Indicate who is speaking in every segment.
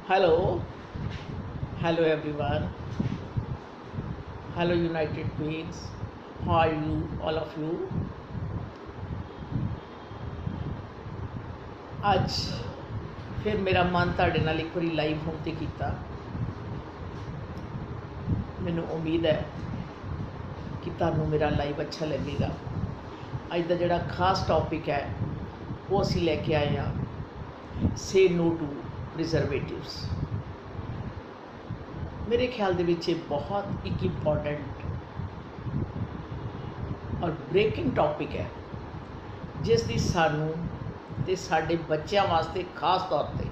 Speaker 1: Hello, hello everyone. Hello United Queens. How are you, all of you? ਅੱਜ ਫਿਰ ਮੇਰਾ ਮਨ ਤੁਹਾਡੇ ਨਾਲ ਇੱਕ ਵਾਰੀ ਲਾਈਵ ਹੋਣ ਤੇ ਕੀਤਾ। ਮੈਨੂੰ ਉਮੀਦ ਹੈ ਕਿ ਤੁਹਾਨੂੰ ਮੇਰਾ ਲਾਈਵ ਅੱਛਾ ਲੱਗੇਗਾ। ਅੱਜ ਦਾ ਜਿਹੜਾ ਖਾਸ ਟੌਪਿਕ ਹੈ ਉਹ ਅਸੀਂ ਲੈ ਕੇ ਆਏ ਹਾਂ, ਸੇ ਨੋ ਟੂ ਪ੍ਰੀਜ਼ਰਵੇਟਿਵਸ। ਮੇਰੇ ਖਿਆਲ ਦੇ ਵਿੱਚ ਇਹ ਬਹੁਤ ਇੱਕ ਇੰਪੋਰਟੈਂਟ ਔਰ ਬ੍ਰੇਕਿੰਗ ਟੌਪਿਕ ਹੈ, ਜਿਸ ਦੀ ਸਾਨੂੰ ਤੇ ਸਾਡੇ ਬੱਚਿਆਂ ਵਾਸਤੇ ਖਾਸ ਤੌਰ ਤੇ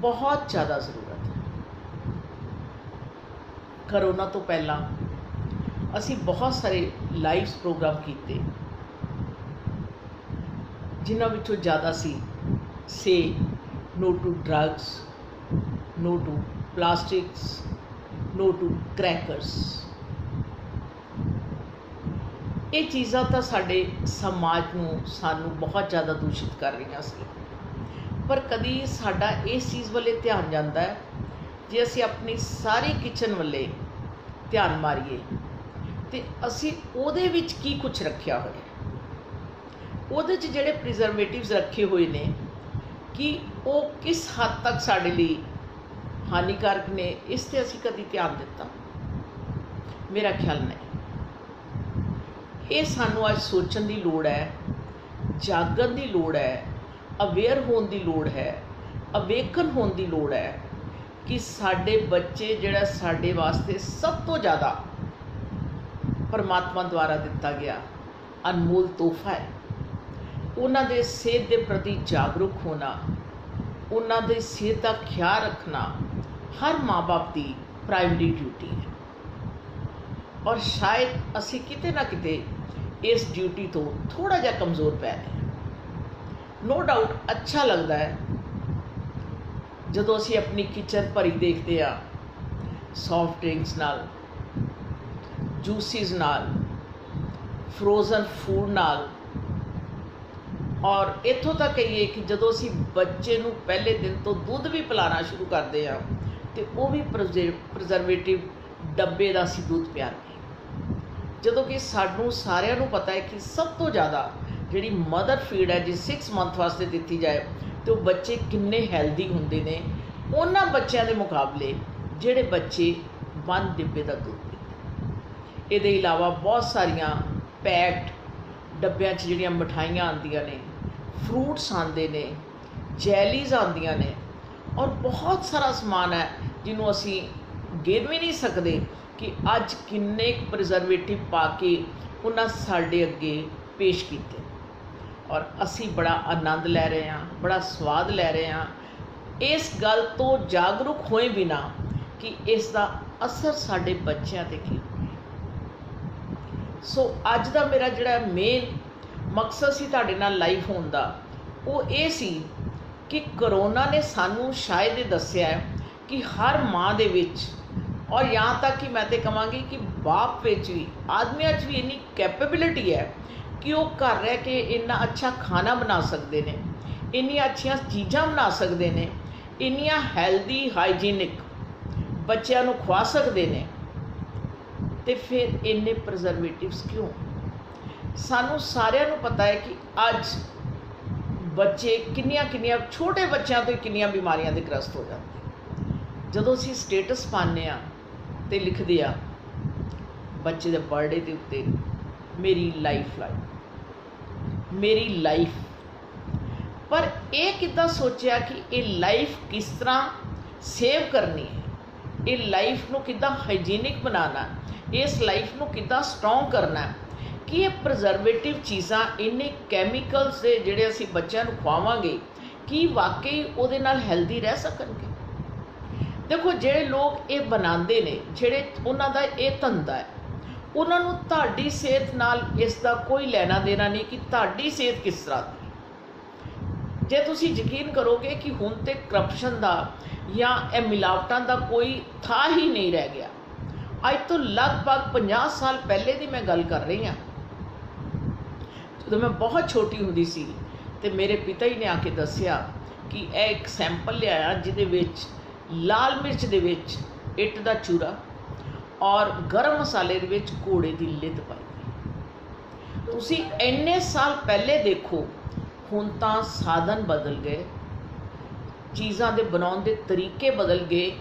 Speaker 1: ਬਹੁਤ ਜ਼ਿਆਦਾ ਜ਼ਰੂਰਤ ਹੈ। ਕਰੋਨਾ ਤੋਂ ਪਹਿਲਾਂ ਅਸੀਂ ਬਹੁਤ ਸਾਰੇ ਲਾਈਵ ਪ੍ਰੋਗਰਾਮ ਕੀਤੇ, ਜਿਨ੍ਹਾਂ ਵਿੱਚੋਂ ਜ਼ਿਆਦਾ ਸੀ ਸੇ no to drugs, no to plastics, no to crackers। ਇਹ ਚੀਜ਼ਾਂ ਤਾਂ ਸਾਡੇ ਸਮਾਜ ਨੂੰ ਸਾਨੂੰ ਬਹੁਤ ਜ਼ਿਆਦਾ ਦੂਸ਼ਿਤ ਕਰ ਰਹੀਆਂ ਸੀ, ਪਰ ਕਦੀ ਸਾਡਾ ਇਸ ਚੀਜ਼ ਵੱਲੇ ਧਿਆਨ ਜਾਂਦਾ ਹੈ ਜੇ ਅਸੀਂ ਆਪਣੀ ਸਾਰੀ ਕਿਚਨ ਵੱਲੇ ਧਿਆਨ ਮਾਰੀਏ ਤੇ ਅਸੀਂ ਉਹਦੇ ਵਿੱਚ ਕੀ ਕੁਝ ਰੱਖਿਆ ਹੋਇਆ, ਉਹਦੇ 'ਚ ਜਿਹੜੇ ਪ੍ਰੀਜ਼ਰਵੇਟਿਵਸ ਰੱਖੇ ਹੋਏ ਨੇ ਕਿ ਉਹ ਕਿਸ ਹੱਦ ਤੱਕ ਸਾਡੇ ਲਈ ਹਾਨੀਕਾਰਕ ਨੇ, ਇਸ 'ਤੇ ਅਸੀਂ ਕਦੀ ਧਿਆਨ ਦਿੱਤਾ? ਮੇਰਾ ਖਿਆਲ ਨਹੀਂ। ਇਹ ਸਾਨੂੰ ਅੱਜ ਸੋਚਣ ਦੀ ਲੋੜ ਹੈ, ਜਾਗਣ ਦੀ ਲੋੜ ਹੈ, ਅਵੇਅਰ ਹੋਣ ਦੀ ਲੋੜ ਹੈ, ਅਵੇਕਨ ਹੋਣ ਦੀ ਲੋੜ ਹੈ ਕਿ ਸਾਡੇ ਬੱਚੇ ਜਿਹੜਾ ਸਾਡੇ ਵਾਸਤੇ ਸਭ ਤੋਂ ਜ਼ਿਆਦਾ ਪਰਮਾਤਮਾ ਦੁਆਰਾ ਦਿੱਤਾ ਗਿਆ ਅਨਮੋਲ ਤੋਹਫਾ ਹੈ। ਉਹਨਾਂ ਦੇ ਸਿਹਤ ਦੇ ਪ੍ਰਤੀ ਜਾਗਰੂਕ ਹੋਣਾ, ਉਹਨਾਂ ਦੀ ਸਿਹਤ ਦਾ ਖਿਆਲ ਰੱਖਣਾ ਹਰ ਮਾਂ-ਬਾਪ ਦੀ ਪ੍ਰਾਇਮਰੀ ਡਿਊਟੀ ਹੈ। ਔਰ ਸ਼ਾਇਦ ਅਸੀਂ ਕਿਤੇ ਨਾ ਕਿਤੇ ਇਸ ਡਿਊਟੀ ਤੋਂ ਥੋੜ੍ਹਾ ਜਿਹਾ ਕਮਜ਼ੋਰ ਪੈ ਰਹੇ ਹਾਂ। ਨੋ ਡਾਊਟ ਅੱਛਾ ਲੱਗਦਾ ਹੈ ਜਦੋਂ ਅਸੀਂ ਆਪਣੀ ਕਿਚਨ ਭਰੀ ਦੇਖਦੇ ਹਾਂ ਸੌਫਟ ਡਰਿੰਕਸ ਨਾਲ, ਜੂਸਿਸ ਨਾਲ, ਫਰੋਜ਼ਨ ਫੂਡ ਨਾਲ। ਔਰ ਇੱਥੋਂ ਤੱਕ ਕਹੀਏ ਕਿ ਜਦੋਂ ਅਸੀਂ ਬੱਚੇ ਨੂੰ ਪਹਿਲੇ ਦਿਨ ਤੋਂ ਦੁੱਧ ਵੀ ਪਿਲਾਉਣਾ ਸ਼ੁਰੂ ਕਰਦੇ ਹਾਂ ਤੇ ਉਹ ਵੀ ਪ੍ਰੀਜ਼ਰਵੇਟਿਵ ਡੱਬੇ ਦਾ ਅਸੀਂ ਦੁੱਧ ਪਿਆਉਂਦੇ ਹਾਂ, ਜਦੋਂ ਕਿ ਸਾਨੂੰ ਸਾਰਿਆਂ ਨੂੰ ਪਤਾ ਹੈ ਕਿ ਸਭ ਤੋਂ ਜ਼ਿਆਦਾ ਜਿਹੜੀ ਮਦਰ ਫੀਡ ਹੈ ਜੀ 6 ਮੰਥ ਵਾਸਤੇ ਦਿੱਤੀ ਜਾਏ ਤੇ ਉਹ ਬੱਚੇ ਕਿੰਨੇ ਹੈਲਦੀ ਹੁੰਦੇ ਨੇ ਉਹਨਾਂ ਬੱਚਿਆਂ ਦੇ ਮੁਕਾਬਲੇ ਜਿਹੜੇ ਬੱਚੇ 1 ਡੱਬੇ ਦਾ ਦੁੱਧ ਪੀਂਦੇ। ਇਹਦੇ ਇਲਾਵਾ ਬਹੁਤ ਸਾਰੀਆਂ ਪੈਕਡ ਡੱਬਿਆਂ 'ਚ ਜਿਹੜੀਆਂ ਮਿਠਾਈਆਂ ਆਉਂਦੀਆਂ ਨੇ, ਫਰੂਟਸ ਆਉਂਦੇ ਨੇ, ਜੈਲੀਜ਼ ਆਉਂਦੀਆਂ ਨੇ, ਔਰ ਬਹੁਤ ਸਾਰਾ ਸਮਾਨ ਹੈ ਜਿਹਨੂੰ ਅਸੀਂ ਗਿਣ ਵੀ ਨਹੀਂ ਸਕਦੇ ਕਿ ਅੱਜ ਕਿੰਨੇ ਕੁ ਪ੍ਰੀਜ਼ਰਵੇਟਿਵ ਪਾ ਕੇ ਉਹਨਾਂ ਸਾਡੇ ਅੱਗੇ ਪੇਸ਼ ਕੀਤੇ। ਔਰ ਅਸੀਂ ਬੜਾ ਆਨੰਦ ਲੈ ਰਹੇ ਹਾਂ, ਬੜਾ ਸਵਾਦ ਲੈ ਰਹੇ ਹਾਂ, ਇਸ ਗੱਲ ਤੋਂ ਜਾਗਰੂਕ ਹੋਏ ਬਿਨਾਂ ਕਿ ਇਸ ਦਾ ਅਸਰ ਸਾਡੇ ਬੱਚਿਆਂ 'ਤੇ ਕੀ। ਸੋ ਅੱਜ ਦਾ ਮੇਰਾ ਜਿਹੜਾ ਮੇਨ ਮਕਸਦ ਸੀ ਤੁਹਾਡੇ ਨਾਲ ਲਾਈਵ ਹੋਣ ਦਾ, ਉਹ ਇਹ ਸੀ ਕਿ ਕਰੋਨਾ ਨੇ ਸਾਨੂੰ ਸ਼ਾਇਦ ਇਹ ਦੱਸਿਆ ਹੈ ਕਿ ਹਰ ਮਾਂ ਦੇ ਵਿੱਚ, ਔਰ ਯਹਾਂ ਤੱਕ ਕਿ ਮੈਂ ਤਾਂ ਕਹਾਂਗੀ ਕਿ ਬਾਪ ਵਿੱਚ ਵੀ, ਆਦਮੀਆਂ 'ਚ ਵੀ ਇੰਨੀ ਕੈਪੇਬਿਲਿਟੀ ਹੈ ਕਿ ਉਹ ਘਰ ਰਹਿ ਕੇ ਇੰਨਾ ਅੱਛਾ ਖਾਣਾ ਬਣਾ ਸਕਦੇ ਨੇ, ਇੰਨੀਆਂ ਅੱਛੀਆਂ ਚੀਜ਼ਾਂ ਬਣਾ ਸਕਦੇ ਨੇ, ਇੰਨੀਆਂ ਹੈਲਦੀ ਹਾਈਜੀਨਿਕ ਬੱਚਿਆਂ ਨੂੰ ਖਵਾ ਸਕਦੇ ਨੇ। ਤੇ ਫਿਰ ਇੰਨੇ ਪ੍ਰੀਜ਼ਰਵੇਟਿਵਸ ਕਿਉਂ? ਸਾਨੂੰ ਸਾਰਿਆਂ ਨੂੰ ਪਤਾ ਹੈ ਕਿ ਅੱਜ ਬੱਚੇ ਕਿੰਨੀਆਂ ਛੋਟੇ ਬੱਚਿਆਂ ਤੋਂ ਕਿੰਨੀਆਂ ਬਿਮਾਰੀਆਂ ਦੇ ਗ੍ਰਸਤ ਹੋ ਜਾਂਦੇ। ਜਦੋਂ ਅਸੀਂ ਸਟੇਟਸ ਪਾਉਂਦੇ ਹਾਂ ਤੇ ਲਿਖਦੇ ਆ ਬੱਚੇ ਦੇ ਬਰਥਡੇ ਦੇ ਉੱਤੇ ਮੇਰੀ ਲਾਈਫ ਲਾਈਨ, ਮੇਰੀ ਲਾਈਫ, ਪਰ ਇਹ ਕਿੱਦਾਂ ਸੋਚਿਆ ਕਿ ਇਹ ਲਾਈਫ ਕਿਸ ਤਰ੍ਹਾਂ ਸੇਵ ਕਰਨੀ ਹੈ, ਇਹ ਲਾਈਫ ਨੂੰ ਕਿੱਦਾਂ ਹਾਈਜੀਨਿਕ ਬਣਾਉਣਾ, ਇਸ ਲਾਈਫ ਨੂੰ ਕਿੱਦਾਂ ਸਟਰੋਂਗ ਕਰਨਾ ਕਿ ਇਹ ਪ੍ਰੀਜ਼ਰਵੇਟਿਵ ਚੀਜ਼ਾਂ, ਇੰਨੇ ਕੈਮੀਕਲਸ ਦੇ ਜਿਹੜੇ ਅਸੀਂ ਬੱਚਿਆਂ ਨੂੰ ਖਵਾਵਾਂਗੇ ਕਿ ਵਾਕਈ ਉਹਦੇ ਨਾਲ ਹੈਲਦੀ ਰਹਿ ਸਕਣਗੇ। ਦੇਖੋ, ਜਿਹੜੇ ਲੋਕ ਇਹ ਬਣਾਉਂਦੇ ਨੇ, ਜਿਹੜੇ ਉਹਨਾਂ ਦਾ ਇਹ ਧੰਦਾ ਹੈ, ਉਹਨਾਂ ਨੂੰ ਤੁਹਾਡੀ ਸਿਹਤ ਨਾਲ ਇਸ ਦਾ ਕੋਈ ਲੈਣਾ ਦੇਣਾ ਨਹੀਂ ਕਿ ਤੁਹਾਡੀ ਸਿਹਤ ਕਿਸ ਤਰ੍ਹਾਂ ਦੀ। ਜੇ ਤੁਸੀਂ ਯਕੀਨ ਕਰੋਗੇ ਕਿ ਹੁਣ ਤੇ ਕਰਪਸ਼ਨ ਦਾ ਜਾਂ ਇਹ ਮਿਲਾਵਟਾਂ ਦਾ ਕੋਈ ਥਾਂ ਹੀ ਨਹੀਂ ਰਹਿ ਗਿਆ। ਅੱਜ ਤੋਂ ਲਗਭਗ 50 ਸਾਲ ਪਹਿਲੇ ਦੀ ਮੈਂ ਗੱਲ ਕਰ ਰਹੀ ਹਾਂ, ਜਦੋਂ ਮੈਂ ਬਹੁਤ ਛੋਟੀ ਹੁੰਦੀ ਸੀ ਤੇ ਮੇਰੇ ਪਿਤਾ ਜੀ ਨੇ ਆ ਕੇ ਦੱਸਿਆ ਕਿ ਇਹ ਇੱਕ ਸੈਂਪਲ ਲਿਆਇਆ ਜਿਹਦੇ ਵਿੱਚ लाल मिर्च दे विच इट दा चूरा और गरम मसाले दे विच घोड़े दी लिद पाई। तुसी इन्ने साल पहले देखो, हुण तां साधन बदल गए, चीज़ां दे बनाउण दे तरीके बदल गए,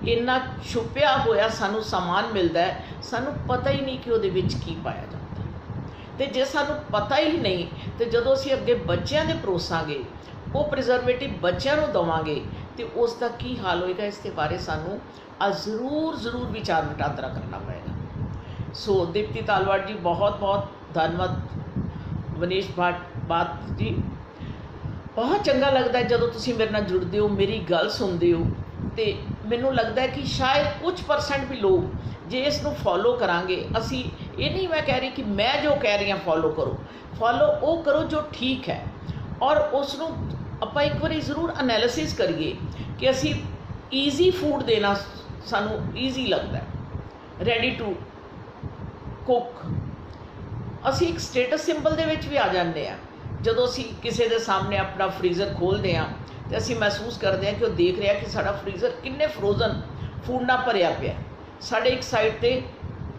Speaker 1: इन्ना छुपिया होया सानू समान मिलता है, सानू पता ही नहीं कि उहदे विच की पाया जाता है। ते जे सानू पता ही नहीं तो जदों असीं अगे बच्चिआं दे परोसांगे, वो प्रिजर्वेटिव बच्चिआं नूं देवांगे तो उसका की हाल होएगा, इसके बारे सानू आज ज़रूर विचार वटांदरा करना पएगा। सो दीप्ति तालवाड़ जी बहुत बहुत धन्नवाद। वनीश बात जी बहुत चंगा लगता है जदों तुसीं मेरे नाल जुड़दे हो, मेरी गल सुनदे हो, तो मैनूं लगता है कि शायद कुछ परसेंट भी लोग जे इसनूं फॉलो करांगे, असी ये नहीं मैं कह रही कि मैं जो कह रही हाँ फॉलो करो, फॉलो वो करो जो ठीक है, और उसनूं आपां एक बारी ज़रूर एनालिसिस करिए कि असी ईजी फूड देना सानू ईजी लगता है, रेडी टू कुक। असी एक स्टेटस सिंबल दे विच भी आ जाते हैं जदों असी किसी के सामने अपना फ्रीज़र खोलते हैं तो असी महसूस करते हैं कि वो देख रहा कि साडा फ्रीज़र किन्ने फ्रोजन फूड नाल भरिया पिया, साडे एक साइड ते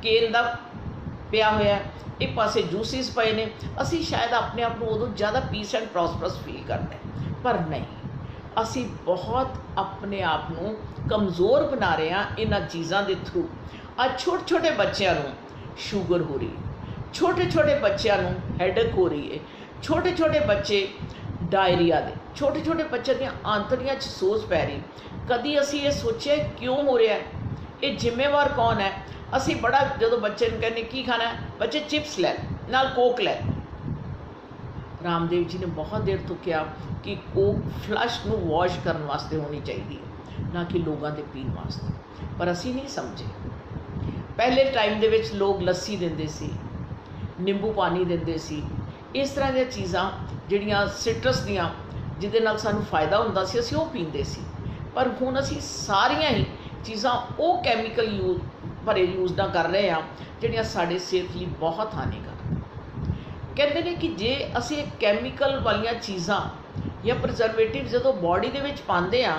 Speaker 1: केन दा पिया होया, एक पासे जूसिस पे ने। असी शायद अपने आप को उदों ज़्यादा पीस एंड प्रॉस्परस फील करते हैं, पर नहीं, असी बहुत अपने आप को कमज़ोर बना रहे हैं इन्हां चीज़ों के थ्रू। अज छोटे छोटे बच्चों को शुगर हो रही है, छोटे छोटे बच्चों को हैडेक हो रही है, छोटे छोटे बच्चे डायरिया दे, छोटे छोटे बच्चों दी आंतड़ियां च सोज पै रही। कभी असी ये सोचे क्यों हो रहा है, ये जिम्मेवार कौन है? असी बड़ा जो बच्चे कहने की खाना है, बच्चे चिप्स लै नाल कोक लै। रामदेव जी ने बहुत देर तो कहा कि कोक फ्लश नूं वॉश करने वास्ते होनी चाहिए, ना कि लोगों के पीण वास्ते, पर असी नहीं समझे। पहले टाइम दे विच लोग लस्सी दिंदे सी, नींबू पानी दिंदे सी, इस तरह दी चीज़ां जिहड़ियां सिट्रस दियां जिहदे नाल सानूं फायदा हुंदा सी, असीं ओह पींदे सी। पर हुण असीं सारियां ही चीज़ां वो कैमिकल भरे यूज़ ना कर रहे हैं जिहड़ियां साडे सेहत लई बहुत हानिकारक। कहते हैं कि जे असीं कैमिकल वालियां चीज़ां या प्रिजर्वेटिव जदों बॉडी दे विच पांदे आ,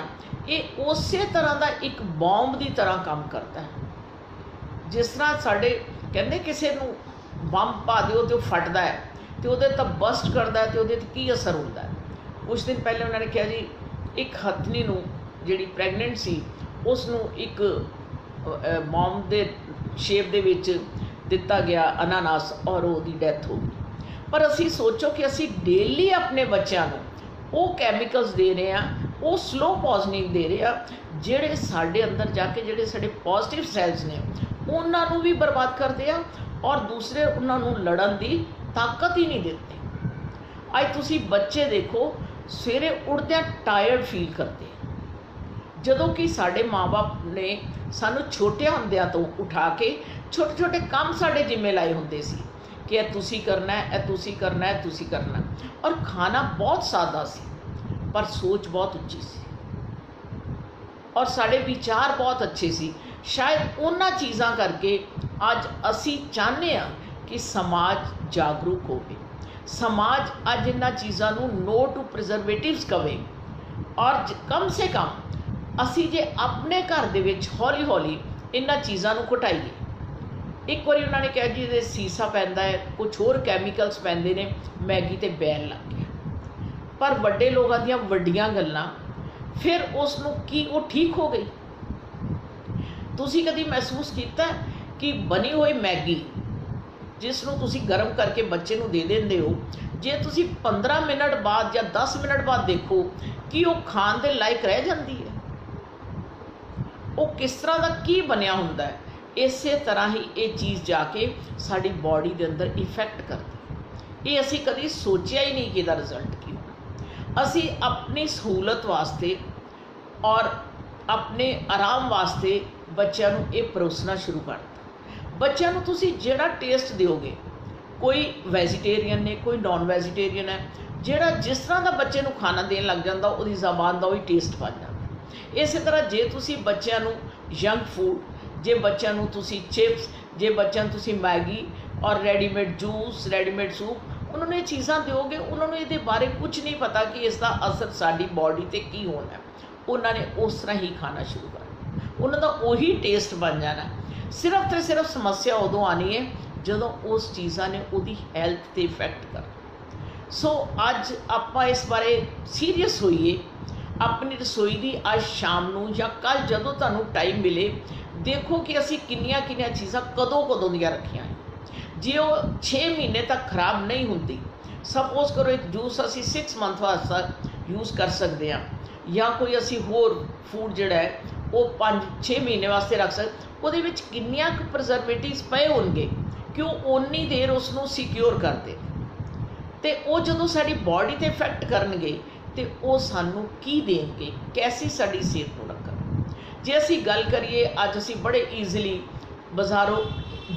Speaker 1: ये उस तरह का एक बॉम्ब की तरह काम करता है। जिस तरह साडे कहते किसी नूं बंब पा दिओ तो फटदा है, तो वो तो बस्ट करता है, तो वो की असर होता है। कुछ दिन पहले उन्होंने कहा जी एक हथनी नूं जिहड़ी प्रैगनेंट सी उसनूं एक बॉम्ब के शेप दे विच दिता गया अनानास और वो डैथ हो गई। पर असी सोचो कि असी डेली अपने बच्चों को वो कैमिकल्स दे रहे हैं, वो स्लो पॉइजनिंग दे रहे हैं, जिहड़े साडे अंदर जाके जिहड़े साडे पॉजिटिव सैल्स ने उन्होंने भी बर्बाद करते हैं और दूसरे उन्होंने लड़न की ताकत ही नहीं देते। अज तुसी बच्चे देखो सवेरे उठदे टायर्ड फील करते, जदों कि साडे माँ बाप ने सानू छोटे हुंदियां तो उठा के छोटे छोटे काम साडे जिम्मे लाए हुंदे सी कि यह तुसी करना है, यह तुसी करना है, तुसी करना है। और खाना बहुत सादा सी पर सोच बहुत उच्ची सी और साडे विचार बहुत अच्छे सी। शायद उन्हां चीज़ां करके अज असी चाहते हैं कि समाज जागरूक होवे, समाज अज इन्हां चीज़ों को नो टू प्रिजर्वेटिव्स कवे, और कम से कम असी जे अपने घर दे विच हौली हौली इन्हां चीज़ों को घटाइए। एक बार उन्होंने कहा जी ये सीसा पैंदा है, कुछ होर कैमिकल्स पैंदे ने, मैगी ते बैन लग गया। पर वड्डे लोगों दीयां वड्डियां गल्लां फिर उसनूं की वो ठीक हो गई। तुसी कभी महसूस किया कि बनी हुई मैगी जिसनूं तुसी गर्म करके बच्चे नूं दे देंदे हो, जे तुसी 15 मिनट बाद या 10 मिनट बाद देखो कि वो खाण दे लायक रह जाती है, वो किस तरह का की बनया हुंदा है। इस तरह ही ये चीज़ जाके साड़ी बॉडी के अंदर इफेक्ट करती है। ये असी कभी सोचा ही नहीं कि इसका रिजल्ट की होना। असी अपनी सहूलत वास्ते और अपने आराम वास्ते बच्चों को ये परोसना शुरू करता। बच्चों को तुसी जिहड़ा टेस्ट दोगे, कोई वैजीटेरियन ने कोई नॉन वैजीटेरियन है, जिहड़ा जिस तरह का बच्चे को खाना देन लग जाता उसकी जबान का वही टेस्ट बन जाता। इस तरह जे तुसी बच्चों को जंक फूड, जे बच्चों को तुसी चिप्स, जे बच्चों तुसी मैगी और रेडीमेड जूस रेडीमेड सूप उन्होंने ये चीज़ां दोगे, उन्होंने ये बारे कुछ नहीं पता कि इसका असर साड़ी बॉडी ते की होना है। उन्होंने उस तरह ही खाना शुरू कर दिया, उन्होंने उही टेस्ट बन जाना। सिर्फ तो सिर्फ समस्या उदों आनी है जदों उस चीज़ां ने उहदी हैल्थ ते इफैक्ट कर। सो अज आपां इस बारे सीरीयस होइए। अपनी रसोई की अज शाम नूं या कल जदों तुहानूं टाइम मिले, देखो कि असीं किन्नियां किन्नियां चीज़ां कदों दियां रखियां हैं। जे वो 6 महीने तक खराब नहीं होंदी, सपोज करो एक जूस असीं 6 मंथ वास्ते यूज़ कर सकते हैं, या कोई असीं होर फूड जिहड़ा है वो 5-6 महीने वास्ते रख सकते, ਉਹਦੇ ਵਿੱਚ ਕਿੰਨੀਆਂ ਕੁ ਪ੍ਰਜ਼ਰਵੇਟਿਵਸ ਪਏ ਹੋਣਗੇ ਕਿ ਉਹ ਓਨੀ ਦੇਰ ਉਸ ਨੂੰ ਸਿਕਿਉਰ ਕਰਦੇ, ਤੇ ਉਹ ਜਦੋਂ ਸਾਡੀ ਬਾਡੀ ਤੇ ਇਫੈਕਟ ਕਰਨਗੇ ਤੇ ਉਹ ਸਾਨੂੰ ਕੀ ਦੇਣਗੇ, ਕੈਸੀ ਸਾਡੀ ਸਿਹਤ ਨੂੰ ਰੱਖਣ। ਜੇ ਅਸੀਂ ਗੱਲ ਕਰੀਏ, ਅੱਜ ਅਸੀਂ ਬੜੇ ਈਜ਼ੀਲੀ ਬਾਜ਼ਾਰੋਂ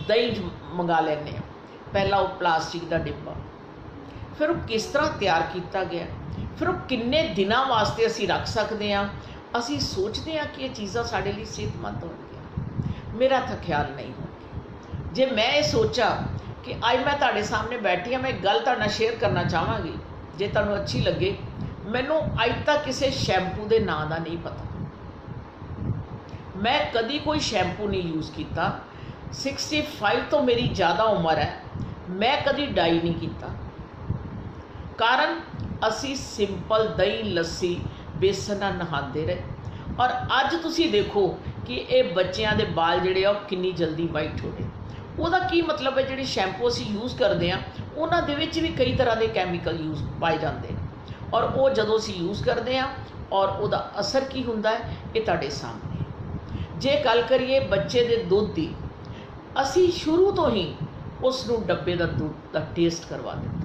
Speaker 1: ਦਹੀਂ ਮੰਗਾ ਲੈਂਦੇ ਹਾਂ। ਪਹਿਲਾਂ ਉਹ ਪਲਾਸਟਿਕ ਦਾ ਡਿੱਬਾ, ਫਿਰ ਉਹ ਕਿਸ ਤਰ੍ਹਾਂ ਤਿਆਰ ਕੀਤਾ ਗਿਆ, ਫਿਰ ਉਹ ਕਿੰਨੇ ਦਿਨਾਂ ਵਾਸਤੇ ਅਸੀਂ ਰੱਖ ਸਕਦੇ ਹਾਂ। ਅਸੀਂ ਸੋਚਦੇ ਹਾਂ ਕਿ ਇਹ ਚੀਜ਼ਾਂ ਸਾਡੇ ਲਈ ਸਿਹਤਮੰਦ ਹੋਣਗੀਆਂ, मेरा तो ख्याल नहीं होगा। जे मैं ये सोचा कि अज मैं तुहाडे सामने बैठी हाँ, मैं एक गल तुहाडे नाल शेयर करना चाहांगी, जे तुहानूं अच्छी लगे। मैनूं अज तक किसी शैंपू के नां दा नहीं पता, मैं कदी कोई शैंपू नहीं यूज़ किया। 65 तो मेरी ज़्यादा उम्र है, मैं कदी डाई नहीं किया। कारण असी सिंपल दही लस्सी बेसन नाल नहाते रहे, और अज तुसी देखो कि ये बच्चों के बाल जिहड़े आ कितनी जल्दी वाइट हो गए। ਉਹਦਾ ਕੀ मतलब है, ਜਿਹੜੇ शैंपू ਅਸੀਂ यूज़ करते हैं ਉਹਨਾਂ ਦੇ ਵਿੱਚ ਵੀ कई तरह के कैमिकल यूज़ पाए जाते हैं, और वो ਜਦੋਂ ਅਸੀਂ यूज़ करते हैं और ਉਹਦਾ असर की ਹੁੰਦਾ है ये ਤੁਹਾਡੇ सामने। जे गल करिए बच्चे के दुध की, ਅਸੀਂ शुरू तो ही उसनूं डब्बे का दुध का टेस्ट करवा दिता,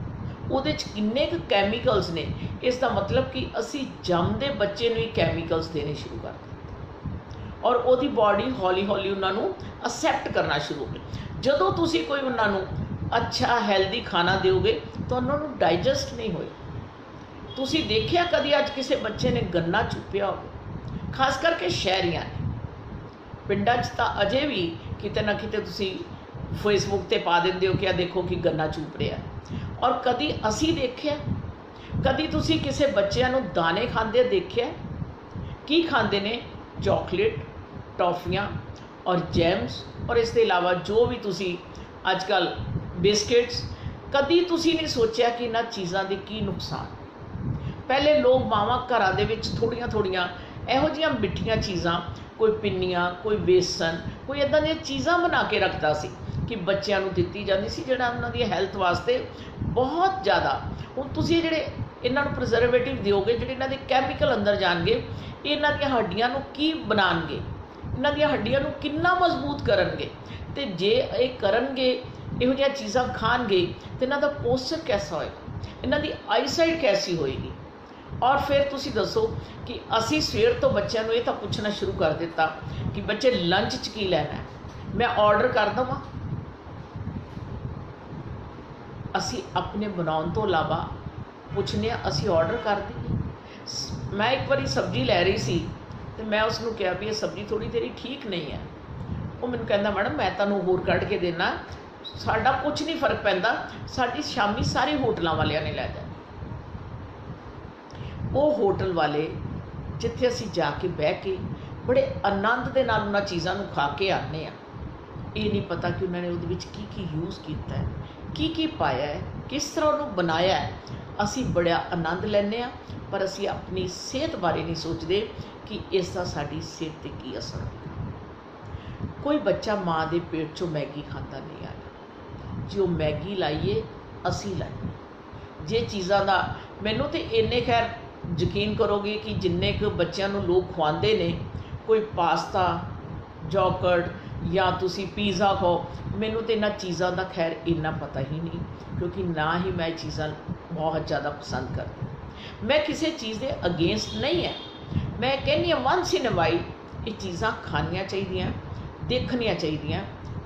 Speaker 1: ਉਹਦੇ 'ਚ किन्ने ਕੁ कैमिकल्स ने। इसका मतलब कि ਅਸੀਂ जमदे बच्चे ਨੂੰ ही कैमिकल्स देने शुरू कर दिते, और ਉਹਦੀ बॉडी हौली हौली उन्होंने असैप्ट करना शुरू हो गई। जदों तुसी कोई उन्होंने अच्छा हैल्दी खाना दोगे तो उन्होंने डाइजैसट नहीं होए। तुसी देखिया कभी अज किसी बच्चे ने गन्ना चुपिया हो, खास करके शहरियां ने, पिंडां 'च तां अजे भी किते ना किते तुसी फेसबुक ते पा दिंदे हो कि आ देखो कि गन्ना चूप रहा। और कभी असी देखिया, कभी तुसी किसी बच्चों नूं दाने खांदे देखिया? की खांदे ने? चॉकलेट, टॉफियाँ और जैम्स, और इसके अलावा जो भी तुसी अजकल बिस्किट्स। कभी तुसी नहीं सोचा कि इन्हां चीज़ों के की नुकसान। पहले लोग मावां घरां दे विच थोड़ियां थोड़ियां इहो जिहियां मिठियां चीज़ां, कोई पिन्नियां, कोई बेसन, कोई इदां दियां चीज़ां बना के रखता सी कि बच्चों को दित्ती जाती सी, जिहड़ा उन्हां दी हैल्थ वास्ते बहुत ज़्यादा। हुण तुसी जिहड़े इन्हां नूं प्रिजर्वेटिव दिओगे, जिहड़े इन्हां दे कैमिकल अंदर जाणगे, इन्हां दी हड्डियां नूं की बनाणगे, इन्हां दी हड्डियां नूं किन्ना मजबूत करनगे। ते जे ये करनगे, इहो जिहियां चीज़ां खाणगे, तो इन्हां दा पोस्चर कैसा होएगा, इन्हां दी आईसाइट कैसी होएगी। और फिर तुसी दसो कि असी सवेर तो बच्चों को ये तो पूछना शुरू कर दिता कि बच्चे लंच च की लैना है, मैं ऑर्डर कर देवां। असी अपने बनाउण तो इलावा पुछने असी ऑर्डर कर दईए। मैं एक बार सब्जी लै रही सी, तो मैं उसनूं कहा भी ये सब्जी थोड़ी तेरी ठीक नहीं है। वो मैनूं कहंदा मैडम मैं तुहानूं होर कढ़ के देना, साडा कुछ नहीं फर्क पैंदा, साडी शामी सारे होटलों वालियां ने लै जानी। वो होटल वाले जिथे असी जाके बह के बड़े आनंद दे नाल उन्हां चीज़ां नूं खा के आने आ, ये नहीं पता कि उन्होंने उहदे विच की यूज़ किया है, की पाया है, किस तरह उन्होंने बनाया है। असी बड़ा आनंद लैने आ, पर असी अपनी सेहत बारे नहीं सोचते कि इसका साड़ी सेहत पर की असर होगा। कोई बच्चा माँ के पेट चों मैगी खाता नहीं आया, जो मैगी लाइए असी लाइए। जे चीज़ों का मैनू तो इन्ने खैर यकीन करोगे कि जिन्ने क बच्चों नूं लोग खुआंदे ने, कोई पास्ता, जॉकर्ट या तुसी पीज़ा खाओ, मैनू तो इन्हां चीज़ों का खैर इन्ना पता ही नहीं, क्योंकि ना ही मैं चीज़ां बहुत ज़्यादा पसंद करती। मैं किसी चीज़ के अगेंस्ट नहीं है, मैं कहनी वंस इन वाइल ये चीज़ां खानियां चाहिए, देखनियां चाहिए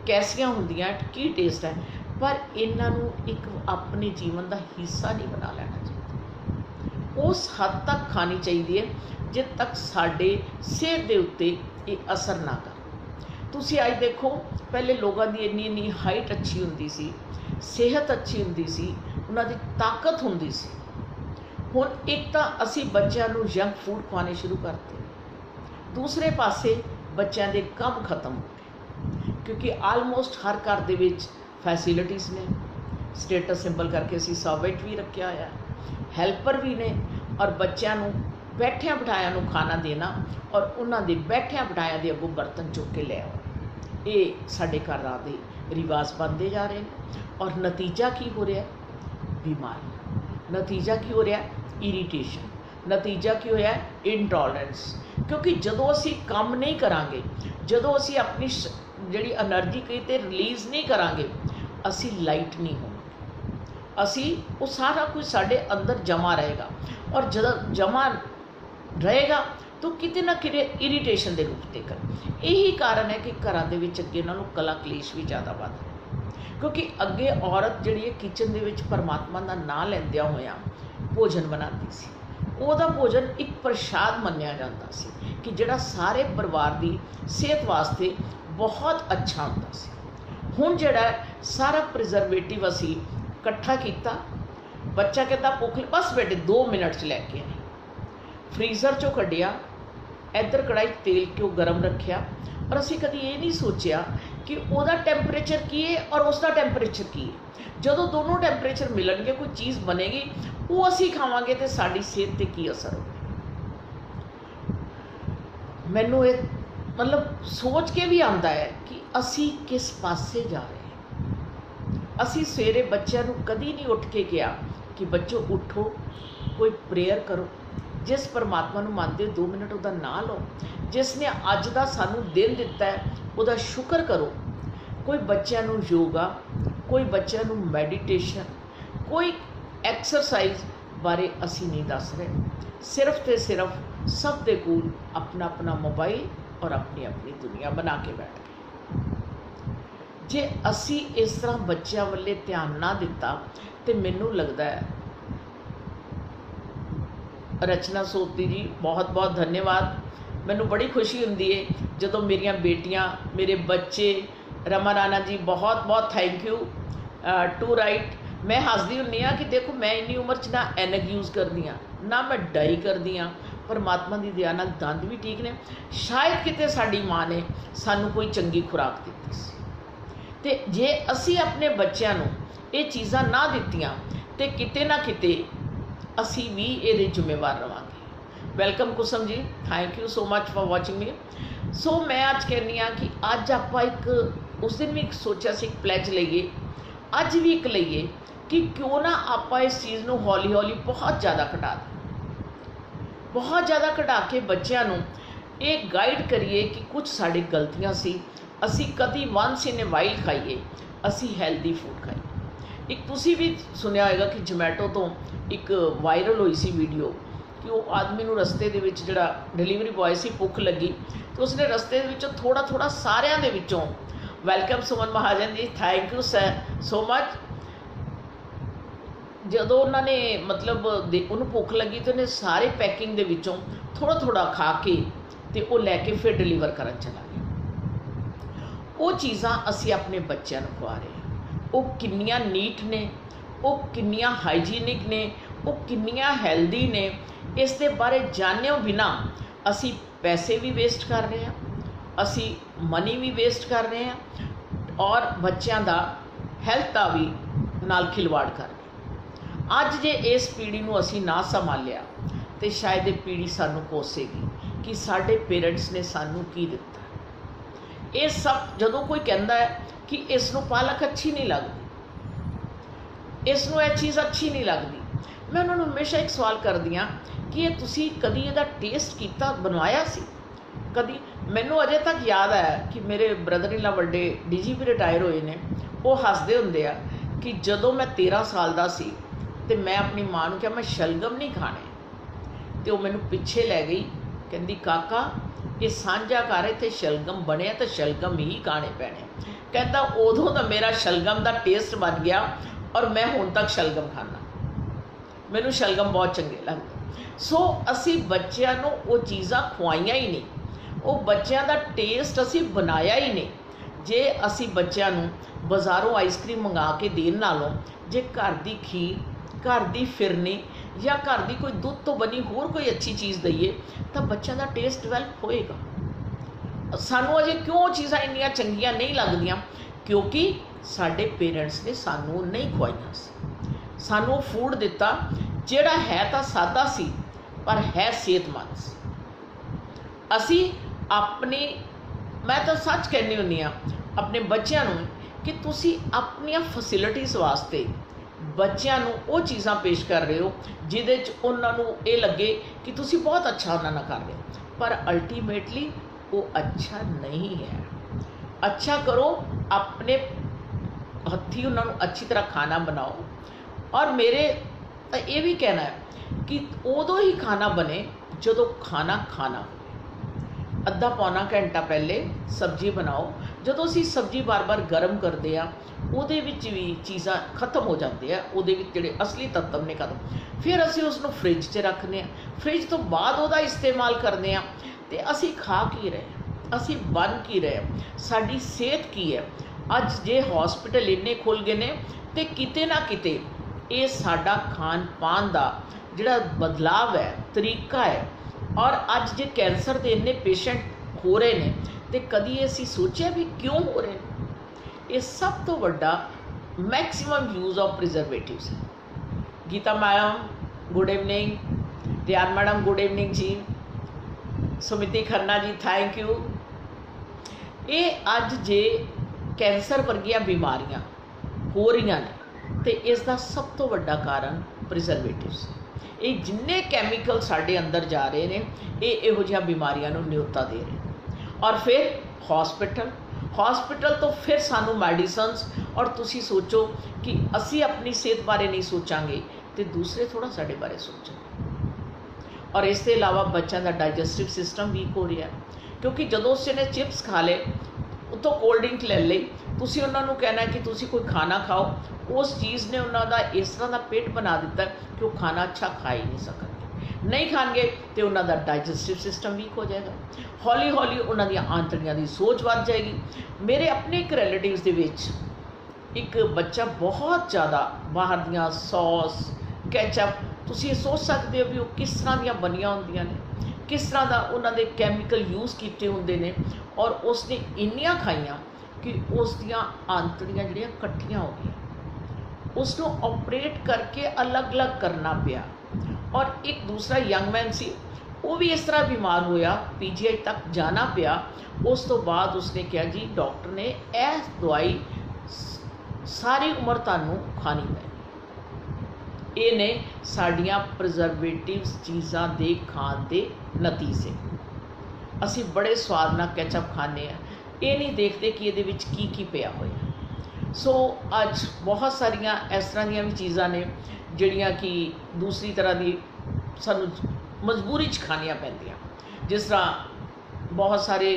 Speaker 1: कैसियां होंदियां, की टेस्ट है, पर इन्हां नूं एक अपने जीवन का हिस्सा नहीं बना लेना चाहिए। उस हद तक खानी चाहिए जब तक साडे सेहत के उत्ते ये असर ना कर। तुसी अज देखो, पहले लोगों की इन्नी इन्नी हाइट अच्छी होंदी सी, सेहत अच्छी हुंदी सी, उन्हां दी ताकत हुंदी सी। हुण एक तां असीं बच्चिआं नूं जंक फूड खवाने शुरू करते, दूसरे पासे बच्चों के कम खत्म हो गए, क्योंकि आलमोस्ट हर घर दे विच फैसिलिटीज़ ने। स्टेटस सिंबल करके असीं सर्वेंट भी रखा होया, हैल्पर भी ने, और बच्चों को बैठिया बिठाया नूं खाना देना और उन्होंने दे बैठिया बिठाया दे अगों बर्तन चुक के ले आओ। ये साडे घरां दे रिवाज बनते जा रहे हैं। और नतीजा की हो रहा है? बीमारी। नतीजा की हो रहा है? इरीटेशन। नतीजा की होया? इंटॉलरेंस। क्योंकि जदों असी काम नहीं करांगे, जदों असी अपनी जिहड़ी एनर्जी कही ते रिलीज़ नहीं करांगे, असी लाइट नहीं होंगे, असी वो सारा कुछ साडे अंदर जमा रहेगा, और जब जमा रहेगा तो किते ना किते इरीटेशन के रूप देकर। यही कारण है कि घरां दे विच अगे नालों कला कलेश भी ज़्यादा वध रहा, क्योंकि अगे औरत जिहड़ी है किचन दे विच परमात्मा दा नाम लैंदियां होइयां भोजन बनाती सी। ਉਹਦਾ भोजन एक प्रसाद मन्निया जाता सी कि जिहड़ा सारे परिवार की सेहत वास्ते बहुत अच्छा होंदा सी। हुण जिहड़ा सारा प्रिजर्वेटिव असी इकट्ठा किया, बच्चा कहता भुख बस बेटे 2 मिनट च लैके आए, फ्रीज़र चों कढ़िया, इधर कढ़ाई तेल क्यों गर्म रखिया, और असी कभी ये नहीं सोचा कि ਉਹਦਾ टैंपरेचर की है और उसका टैंपरेचर की है। जदों दोनों टैंपरेचर मिलणगे कोई चीज़ बनेगी, वो असी खावांगे तो साड़ी सेहत पर की असर होगा। मैनू ये मतलब सोच के भी आता है कि असी किस पासे जा रहे हैं। असी सवेरे बच्चों को कभी नहीं उठ के कहा कि बच्चों उठो, कोई प्रेयर करो, जिस परमात्मा को मानते 2 मिनट उसका नाम लो, जिसने अज का सानू दिन दिता है उसका शुक्र करो। कोई बच्चों को योगा, कोई बच्चों को मैडिटेशन, कोई एक्सरसाइज बारे असी नहीं दस रहे। सिर्फ तो सिर्फ सब दे कोल अपना अपना मोबाइल और अपनी अपनी दुनिया बना के बैठ गए। जे असी इस तरह बच्चों वाले ध्यान ना दिता तो मैनू लगता है, रचना सोती जी बहुत बहुत धन्यवाद। मैनू बड़ी खुशी हुंदी है जदों मेरिया बेटियां, मेरे बच्चे, रमा राणा जी बहुत बहुत थैंक यू टू राइट। मैं हसदी हुंदी हाँ कि देखो मैं इन्नी उम्र च ना एनक यूज़ करदी हाँ, ना मैं डाई करदी हाँ। परमात्मा की दया नाल दंद भी ठीक ने। शायद किते साडी माँ ने सानू कोई चंगी खुराक दित्ती सी, ते जे असी अपने बच्चों को ये चीज़ां ना दित्तियां ते किते ना किते असी भी ये जिम्मेवार रहांगे। Welcome Kusum ji, thank you so much for watching me. So मैं अज कहनी हाँ कि अज आप एक उस दिन भी एक सोचा से एक प्लैज लईए, अज भी एक लईए कि क्यों ना आप इस चीज़ को हौली हौली बहुत ज़्यादा घटा दें, बहुत ज़्यादा घटा के बच्चों को ये गाइड करिए कि कुछ साड़ी गलतियाँ सी, असी कभी वंस इन ए वाइल खाइए, असी हैल्दी फूड खाइए। एक तुसी भी सुनिया होगा कि जोमैटो तो एक वायरल हुई सी वीडियो कि वो आदमी नूं रस्ते दे विच जिहड़ा डिलीवरी बॉय सी भुख लगी तो उसने रस्ते दे विचों थोड़ा थोड़ा सारिਆਂ दे विचों, welcome Suman Mahajan ji thank you so much. जदों उन्होंने मतलब उन्होंने भुख लगी तो उन्हें सारे पैकिंग दे विचों थोड़ा थोड़ा खा के ते वो लैके फिर डिलीवर करन चला गया। वो चीज़ां असी अपने बच्चों को खवा रहे हैं, वो किन्नियां नीट ने, वो किन्नियां हाइजीनिक ने, वो किन्नियां हैल्दी ने, इस दे बारे जाने बिना असी पैसे भी वेस्ट कर रहे हैं, असी मनी भी वेस्ट कर रहे हैं, और बच्चों का हैल्थ का भी नाल खिलवाड़ कर रहे हैं। अज जे इस पीढ़ी को असी ना संभालिया तो शायद ये पीढ़ी सानू कोसेगी कि साडे पेरेंट्स ने सानू की दिता। ये सब जदों कोई कहता है कि इसनों पालक अच्छी नहीं लगती, इसनों यह चीज़ अच्छी नहीं लगती, मैं उन्होंने हमेशा एक सवाल करदी हाँ कि ये तुसी कदी इहदा टेस्ट किया, बनवाया सी कदी? मैनू अजे तक याद है कि मेरे ब्रदर इन लॉ वड्डे DGP रिटायर होए ने, वो हसदे हुंदे आ कि जदों मैं 13 साल दा सी ते मैं अपनी माँ को कहा मैं शलगम नहीं खाने, तो वो मैनू पिछे लै गई, कहती काका ये साझा कर इत्थे शलगम बने तो शलगम ही खाने पैने। कहता उदों तो मेरा शलगम का टेस्ट बन गया और मैं हुण तक शलगम खाना, मैनू शलगम बहुत चंगे लगते। सो असी बच्चों को वो चीज़ां खुआइयां ही नहीं, वो बच्चों का टेस्ट असी बनाया ही नहीं, जे असी बच्चों नूं बाज़ारों आइसक्रीम मंगा के देण नालों जे घर की खीर, घर की फिरनी या घर की कोई दुध तो बनी होर कोई अच्छी चीज़ दईए तो बच्चों का टेस्ट डिवेलप होएगा। सानू अजे क्यों चीज़ां इन्नियां चंगियां नहीं लगदियां? क्योंकि साडे पेरेंट्स ने सानू नहीं खुआईयां सी। सानू फूड दिता जिहड़ा है तो सादा सी पर है सेहतमंद सी। असी अपनी, मैं तो सच कहनी हुंदी आ अपने बच्चों नूं कि तुसी अपनियां फैसिलिटीज़ वास्ते बच्चों नूं वो चीज़ां पेश कर रहे हो जिहदे च उन्हां नूं ये लगे कि तुसी बहुत अच्छा उन्हां नाल कर रहे हो, पर अल्टीमेटली वो अच्छा नहीं है। अच्छा करो, अपने हत्थी उन्हां नूं अच्छी तरह खाना बनाओ। और मेरे ये भी कहना है कि उदों ही खाना बने जदों खाना खाना हो। अद्धा पौना घंटा पहले सब्जी बनाओ। जदों असीं सब्जी बार बार गर्म करते हैं उहदे विच भी चीज़ां खत्म हो जाती है, उहदे विच जिहड़े असली तत्व ने खत्म। फिर असीं उसनूं फ्रिज च रखने, फ्रिज तो बाद उहदा इस्तेमाल करते हैं तो असीं खा की रहे, असीं बन की रहे, साडी सेहत की है। अज जे हॉस्पिटल इन्ने खुल गए ने तो किते ना किते ये साडा खान पान का जिहड़ा बदलाव है, तरीका है। और अज जे कैंसर के इन्ने पेशेंट हो रहे हैं तो कदी असीं सोचिया भी क्यों हो रहे हैं? ये सब तो वड्डा मैक्सिमम यूज़ ऑफ प्रिजर्वेटिव्स है। Geeta madam good evening, Riyan madam good evening ji, Sumiti Khanna ji thank you. ये अज जे कैंसर वर्गियां बीमारियां हो रही ने तो इसका सब तो वड्डा कारण प्रिजर्वेटिव्स। ये जिन्ने कैमिकल साढ़े अंदर जा रहे हैं ये इहो जिहियां बीमारियां नूं न्योता दे रहे। और फिर हॉस्पिटल तो फिर सानू मैडिसन्स। और तुसी सोचो कि असी अपनी सेहत बारे नहीं सोचांगे तो दूसरे थोड़ा साढ़े बारे सोचेंगे। और इसके अलावा बच्चों का डाइजेस्टिव सिस्टम वीक हो रहा है, क्योंकि जदों उस ने चिप्स खा ले उतों कोल्ड ड्रिंक ले ली, तुसी उन्होंने कहना कि तुसी कोई खाना खाओ, उस चीज़ ने उन्होंने इस तरह का पेट बना दिता कि वो खाना अच्छा खा ही नहीं सकते। नहीं खाएंगे तो उन्होंने डाइजेस्टिव सिस्टम वीक हो जाएगा, हौली हौली उन्होंने आंतड़ियां की सोच बढ़ जाएगी। मेरे अपने एक रिलेटिव्स दे विच एक बच्चा बहुत ज़्यादा बाहर दियां सॉस कैचअप, तुसी ये सोच सकते हो भी वो किस तरह दियां बनियां होंदियां ने, किस तरह का उन्होंने कैमिकल यूज़ किए होंदे ने। और उसने इन्नियां खाइयां कि उस दियां आंतड़ियां जिहड़ियां कट्ठियां हो गई, उसनों ऑपरेट करके अलग अलग करना पिया। और एक दूसरा यंग मैन सी, वो भी इस तरह बीमार होया, पीजीआई तक जाना पिया। उस तो बाद उसने कहा जी डॉक्टर ने यह दवाई सारी उम्र तुहानूं खानी पैनी। ये ने साडियां प्रिजर्वेटिव्स चीज़ां दे खाण दे नतीजे। असी बड़े स्वाद नाल कैचअप खाने हैं, ये नहीं देखते कि ये की पिया होया। सो अज बहुत सारियां इस तरह दी भी चीज़ां ने जिहड़ियां कि दूसरी तरह की सानू मजबूरी च खानियां पैंदियां। जिस तरह बहुत सारे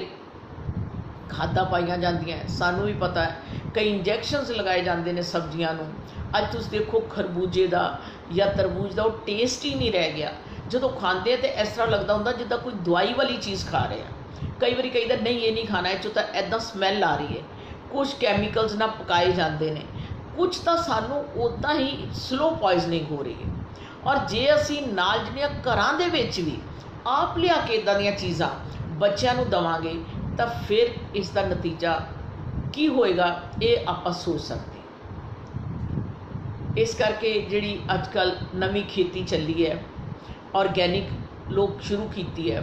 Speaker 1: खादा पाईयां जांदियां, सानू भी पता है कई इंजैक्शनस लगाए जाते हैं सब्जियां नूं। अज तुसीं देखो खरबूजे का या तरबूज का वो टेस्ट ही नहीं रह गया। जो खाते हैं तो इस तरह लगता होंदा जिद्दां कोई दवाई वाली चीज़ खा रहे हैं। कई बार कई नहीं ये नहीं खाना, इस तो इदां स्मैल आ रही है, कुछ कैमिकल्स ना पकाए जाते हैं, कुछ तो सानू उदा ही स्लो पॉइजनिंग हो रही है। और जे असी नाल जिहड़ियां घरां दे विच भी आप लिया के इदां दीयां चीज़ां बच्चों नूं देवांगे तो फिर इसका नतीजा की होएगा ये आपां सोच सकते। इस करके जिहड़ी अजकल नवीं खेती चली है, ऑर्गैनिक लोग शुरू की है,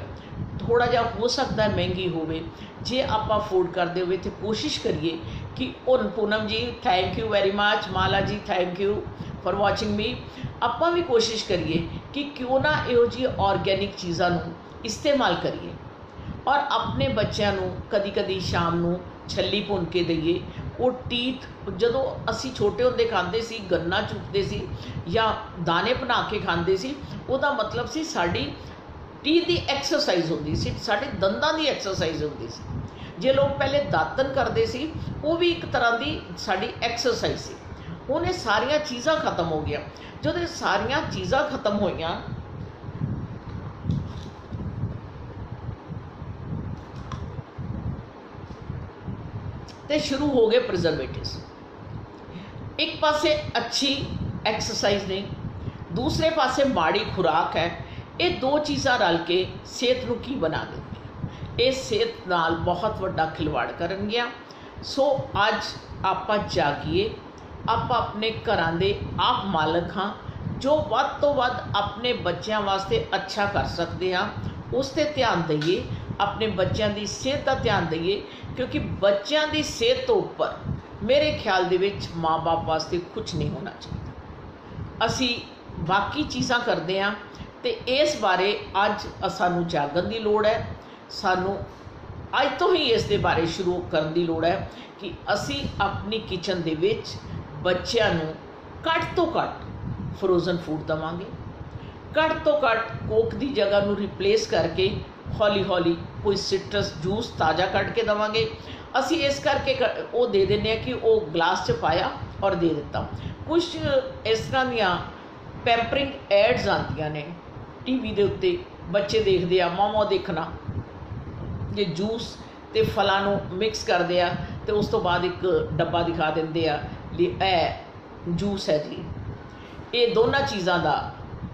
Speaker 1: थोड़ा जा हो सकता है महंगी होवे, जे आप अफोर्ड करते हुए तो कोशिश करिए कि उन Poonam ji thank you very much, Mala ji thank you for watching me. आपां भी कोशिश करिए कि क्यों ना इहो जी ऑर्गैनिक चीज़ों इस्तेमाल करिए। और अपने बच्चों कदी कदी शाम को छली भुन के दईए। वो टीथ जदों असी छोटे होंदे खांदे सी, गन्ना चुपते सी या दाने बना के खांदे सी, उहदा मतलब सी साडी टीथ की एक्सरसाइज होंदी सी, साडे दंदां की एक्सरसाइज होंदी सी। जे लोग पहले दातन करते सी वो भी एक तरह की साडी एक्सरसाइज सी। हुण ये सारियां चीज़ां खत्म हो गया। जदों ये सारियां चीज़ां खत्म होईयां तो शुरू हो गए प्रिजर्वेटिव्स। एक पासे अच्छी एक्सरसाइज नहीं, दूसरे पासे माड़ी खुराक है। ये दो चीज़ां रल के सेहत नूं की बना देंगे, ये सेहत नाल बहुत वड्डा खिलवाड़ करनगियां। सो अज आपां जागीए, आपां अपने घरां दे आप मालक हाँ, जो वध तो वध अपने बच्चों वास्ते अच्छा कर सकते हाँ उस ते ध्यान दईए, अपने बच्चों की सेहत का ध्यान दईए, क्योंकि बच्चों की सेहत तो उपर मेरे ख्याल दे विच माँ बाप वास्ते कुछ नहीं होना चाहिए। असी बाकी चीज़ां करते हैं तो इस बारे अज सानू जागन की लोड़ है। सानू अज तो ही इस दे बारे शुरू करने की लोड़ है कि असी अपनी किचन दे विच बच्चों नू घट तो घट फ्रोजन फूड देवांगे, घट तो घट कोक की जगह नू रिप्लेस करके हौली हौली कोई सिट्रस जूस ताज़ा कट के देवांगे। असी इस करके वो दे दें कि वो ग्लास च पाया और दे दिता। कुछ इस तरह दियाँ पैंपरिंग एड्स आंदियां ने टीवी के उत्ते, बच्चे देखते आ, मामा देखना जे जूस ते फलों को मिक्स करते हैं तो उस तो बाद एक डब्बा दिखा देंगे आ ली ए जूस है जी। ये दोनों चीज़ों का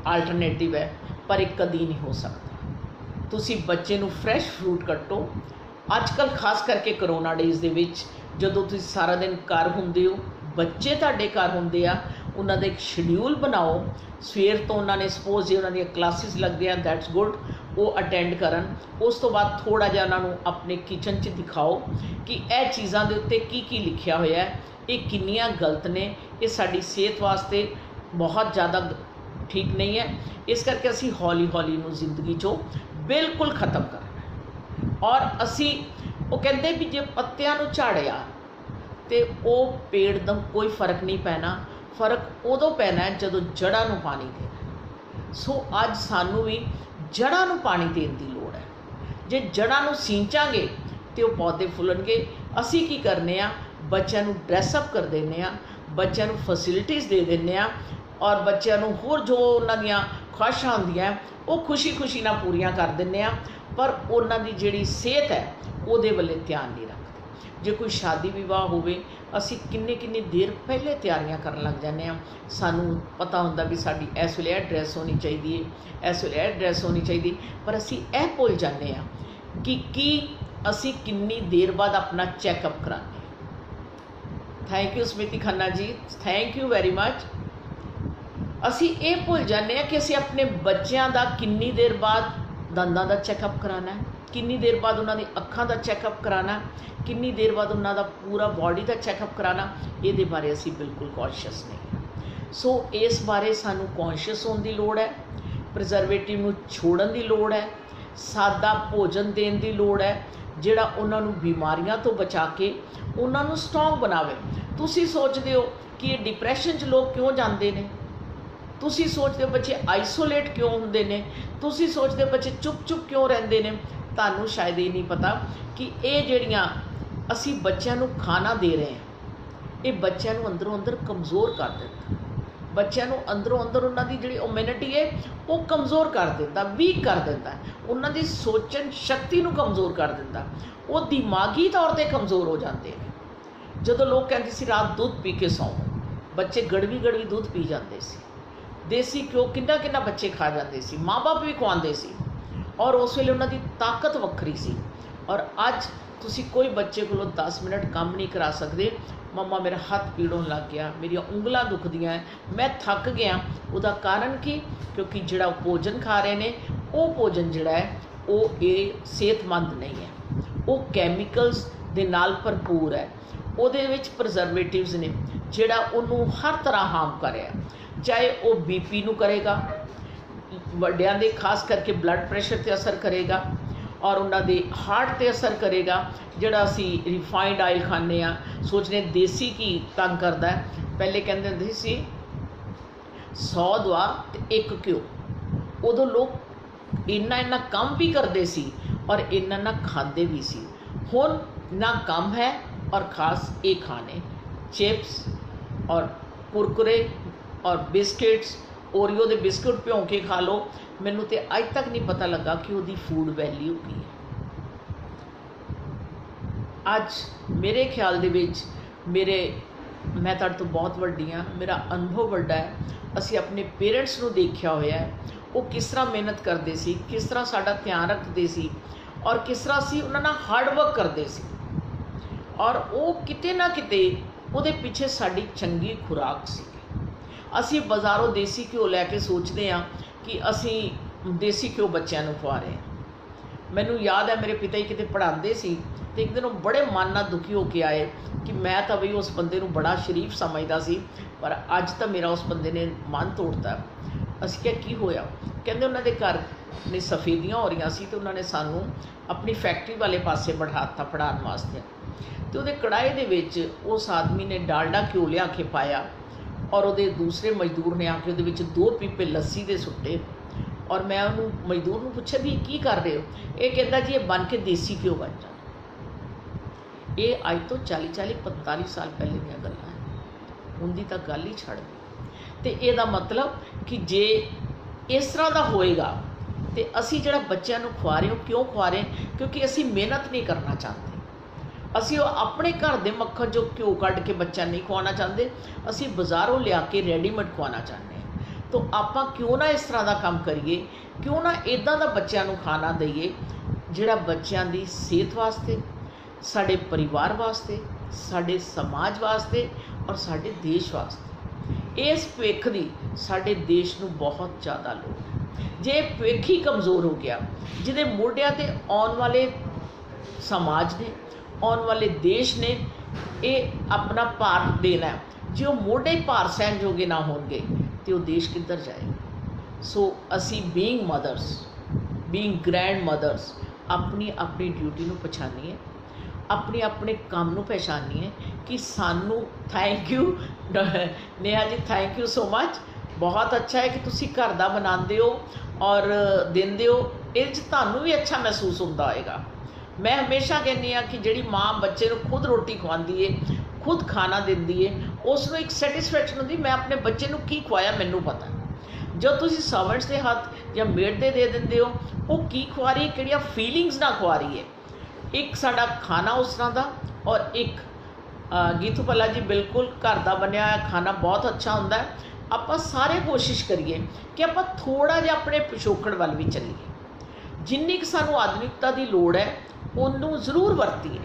Speaker 1: आल्टरनेटिव है, पर एक कदी नहीं हो सकता। तुसी बच्चे नू फ्रैश फ्रूट कट्टो। अजकल खास करके करोना डेज़ दे विच जदों तुसी सारा दिन घर हुंदे हो, बच्चे तुहाडे घर हुंदे आ, उन्हां दा एक शेड्यूल बनाओ। सवेर तो उन्होंने सपोज जे उन्हां दी क्लासिस लगदे आ, दैट्स गुड, वो अटेंड करन। उस तो बाद थोड़ा जिहा उन्होंने अपने किचन च दिखाओ कि यह चीज़ों के उत्ते की लिखिया होया है, ये किन्नियां गलत ने, ये साडी सेहत वास्ते बहुत ज़्यादा ठीक नहीं है। इस करके असी हौली हौली नूं जिंदगी चो बिल्कुल ख़त्म करना। और असी वो कहते भी जे पत्तियां नूं झाड़िया तो वो पेड़ का कोई फर्क नहीं पैना, फर्क उदों पैना है जदों जड़ां नूं पानी देना। सो अज सानू भी जड़ां नूं पानी देने की लोड़ है। जे जड़ां नूं सींचांगे तो वो पौधे फुलणगे। असी की करने आ, बच्चों नूं ड्रैसअप कर देने आ, बच्चों नूं फैसिलिटीज़ दे देने आ, और बच्चों नूं होर जो उन्हां दियां ख्वाहिशां होंदियां वो खुशी खुशी नाल पूरियां कर दिंदे आ, पर उन्हां दी जिहड़ी सेहत है उहदे वल्ले ध्यान नहीं रखते। जे कोई शादी विवाह होवे, असी किन्नी देर पहले तैयारियां करन लग जाने आ। सानू पता हुंदा भी साडी इस वेले यह ड्रैस होनी चाहिए, इस वेले यह ड्रैस होनी चाहिए, पर असी यह भुल जाने आ कि असी किन्नी देर बाद अपना चैकअप कराने। Thank you Smriti Khanna ji, thank you very much. असी ये भुल जाने कि असी अपने बच्चों का किन्नी देर बाद दंदां का चैकअप कराना है, किन्नी देर बाद उन्होंने अखां का चैकअप कराना, किन्नी देर बाद उन्होंने पूरा बॉडी का चैकअप कराना। ये बारे असी बिल्कुल कॉन्शियस नहीं। सो इस बारे सानू कॉन्शियस होने की लोड़ है, प्रिजर्वेटिव नूं छोड़न की लोड़ है, सादा भोजन देने की लोड़ है जिहड़ा उन्होंने बीमारियां तो बचा के उन्होंने स्ट्रोंग बनावे। तुसी सोचते हो कि ये डिप्रैशन च लोग क्यों जाते हैं, तुसी सोचते हो बच्चे आइसोलेट क्यों होंदे ने, तुसी सोचते हो बच्चे चुप चुप क्यों रहंदे ने। तानू शायद ये नहीं पता कि ये जिहड़ियां असी बच्चों नूं खाना दे रहे हैं, ये बच्चों नूं अंदरों अंदर कमज़ोर कर देता, बच्चों नूं अंदरों अंदर उन्हां दी जिहड़ी इम्यूनिटी है वो कमज़ोर कर देता, वीक कर देता, उन्हां दी सोचण शक्ति नूं कमज़ोर कर देता, वो दिमागी तौर पर कमज़ोर हो जाते हैं। जदों लोग कहते सी रात दूध पी के सौवो, बच्चे गड़वी गड़वी दूध पी जाते सी, देसी घ्यो किन्ना किन्ना बच्चे खा जाते सी, माँ बाप भी खुआते सी, और उस वेले उन्हां दी ताकत वक्री सी। और अज तुसी कोई बच्चे को 10 मिनट काम नहीं करा सकते, मम्मा मेरा हाथ पीड़ होने लग गया, मेरी उंगलां दुखदियां, मैं थक गया। उसका कारण की, क्योंकि जिहड़ा भोजन खा रहे हैं वो भोजन जिहड़ा है वो ये सेहतमंद नहीं है, वो कैमिकल्स दे नाल भरपूर है, ਉਹਦੇ ਵਿੱਚ प्रिजर्वेटिव्स ने ਜਿਹੜਾ ਉਹਨੂੰ हर तरह हार्म करेगा, चाहे वो बीपी ਨੂੰ करेगा, ਵੱਡਿਆਂ ਦੇ खास करके ब्लड प्रेशर ਤੇ असर करेगा, और उन्होंने हार्ट ਤੇ असर करेगा। ਜਿਹੜਾ ਅਸੀਂ रिफाइंड आयल खाने आ, सोचने देसी घी तंग करता है, पहले कहते ਹੁੰਦੇ ਸੀ 100 दवा तो 1 घ्यो। उदों लोग इन्ना कम भी करते सी और इन्ना खाते भी सी। हुण ना कम है और ख़ास ये खाने चिप्स और कुरकुरे और बिस्किट्स, ओरियो के बिस्कुट भ्यों के खा लो। मैनू तो अज तक नहीं पता लगा कि उसकी फूड वैल्यू की है। ਅੱਜ ਮੇਰੇ ਖਿਆਲ ਦੇ ਵਿੱਚ मैं तुहाडे तो बहुत वड्डी हाँ, मेरा अनुभव वड्डा है। असी अपने पेरेंट्स नूं देखिया होया है, वो किस तरह मेहनत करते सी, किस तरह साडा ध्यान रखते सी और किस तरह असी उन्हां नाल हार्डवर्क करते सी और वो किते ना किते उहदे पिछे साडी चंगी खुराक सी। असी बाज़ारों देसी घ्यो लैके सोचते हाँ कि असी देसी घ्यो बच्चों नूं खवा रहे हैं। मैनूं याद है मेरे पिता जी किते पढ़ाते सी तो एक दिन वो बड़े मन नाल दुखी होके आए कि मैं तो बई उस बंदे नूं बड़ा शरीफ समझदा सी, पर अज तो मेरा उस बंदे ने मन तोड़ता। असीं क्या की होया, कहंदे उन्हां दे घर ने सफेदियां हो रही सी तो उन्होंने सानू अपनी फैक्ट्री वाले पासे बढ़ाता पढ़ाने वास्ते। तो उहदे कड़ाहे दे विच उस आदमी ने डालडा घ्यो लिया के पाया और उहदे दूसरे मजदूर ने आके उहदे विच 2 पीपे लस्सी दे सुट्टे और मैं उन्होंने मजदूर नूं पुछया भी की कर रहे हो, ये कहता जी ये बन के देसी घ्यो बन जाता। ये अज तो 40-45 साल पहले दी गल्लां है, उनकी तो गल ही छड़ दी। तो यदा मतलब कि जे इस तरह का होएगा तो असी जिहड़ा बच्चों को खुआ रहे हो क्यों खुआ रहे हैं, क्योंकि असी मेहनत नहीं करना चाहते। असी अपने घर के मक्खन जो घ्यो कढ़ के बच्चा नहीं खुआना चाहते, असी बाज़ारों लिया के रेडीमेड खुआना चाहते हैं। तो आपां क्यों ना इस तरह का काम करिए, क्यों ना इदां दा बच्चों को खाना दईए जिहड़ा बच्चों की सेहत वास्ते, साडे परिवार वास्ते, साडे समाज वास्ते और साडे देश वास्ते। इस भविख की साडे देश नूं बहुत ज़्यादा लोड़ है। जे भविख ही कमज़ोर हो गया, जिहदे मोढियां ते आउण वाले समाज ने, आउण वाले देश ने ये अपना भार देना है, जे वो मोढे भार सहन जोगे ना होणगे तो देश किधर जाएगा। सो असी being mothers, being grandmothers अपनी अपनी ड्यूटी नूं पछाणीए, अपने अपने काम नूं पहचानीए कि सानू thank you Neha ji, thank you so much. बहुत अच्छा है कि तुसी घर दा बनाते हो और देंदे हो, इस तुहानू भी अच्छा महसूस होता होएगा। मैं हमेशा कहनी हाँ कि जिहड़ी माँ बच्चे को खुद रोटी खवांदी है, खुद खाना देंदी है, उसनूं एक सैटिस्फैक्शन होंदी मैं अपने बच्चे को की खवाया मैनू पता है। जो तुसी सर्वेंट्स के हाथ या मेड दे देंदे हो, वो की खवा रही है, किहड़ियां फीलिंग्स ना खवा रही है। एक साडा खाना उस तरह का और एक गीतू भला जी बिल्कुल घर का बनया खाना बहुत अच्छा होंदा है। आपां सारे कोशिश करिए कि आपां थोड़ा जिहा अपने पिछोकड़ वाल भी चलीए, जिन्नी कि सानू आधुनिकता की लोड़ है उन्नू जरूर वरतीए।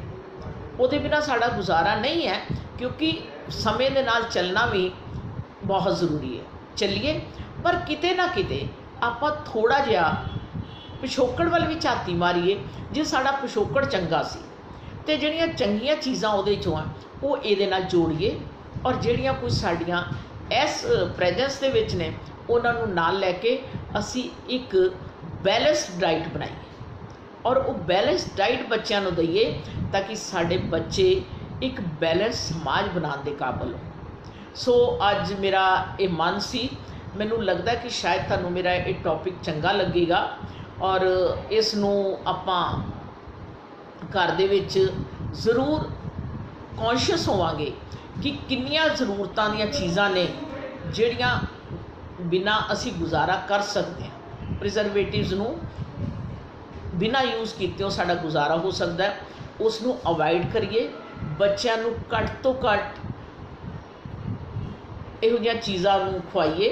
Speaker 1: उहदे बिना साडा गुजारा नहीं है, क्योंकि समय दे नाल चलना भी बहुत ज़रूरी है। चलिए, पर किते ना किते आपां थोड़ा जिहा पिछोकड़ वाल भी झाती मारीए। जे साडा पिछोकड़ चंगा सी ते जिहड़ियां चंगियां चीज़ां उहदे चों आ वो इहदे नाल जोड़िए और जिहड़ियां कुछ साडियां इस प्रैजेंस दे विच ने उन्हां नूं नाल लैके असी एक बैलेंस्ड डाइट बनाइए और वो बैलेंस्ड डाइट बच्चों को दईए ताकि साडे बच्चे एक बैलेंस समाज बनाने के काबिल हो। सो अज मेरा ये मन सी, मैनूं लगदा कि शायद तुहानूं मेरा ये टॉपिक चंगा लगेगा और इसनूं आपां घर दे विच जरूर कॉन्शियस होवांगे कि किन्नियां ज़रूरतां दीयां चीज़ां ने जिहड़ियां बिना असी गुजारा कर सकते हैं। प्रिजर्वेटिव्स नूं बिना यूज़ कीते साडा गुजारा हो सकता है, उसनूं अवॉइड करिए। बच्चों नूं घट तो घट इहो जिहियां चीज़ां नूं खुआइए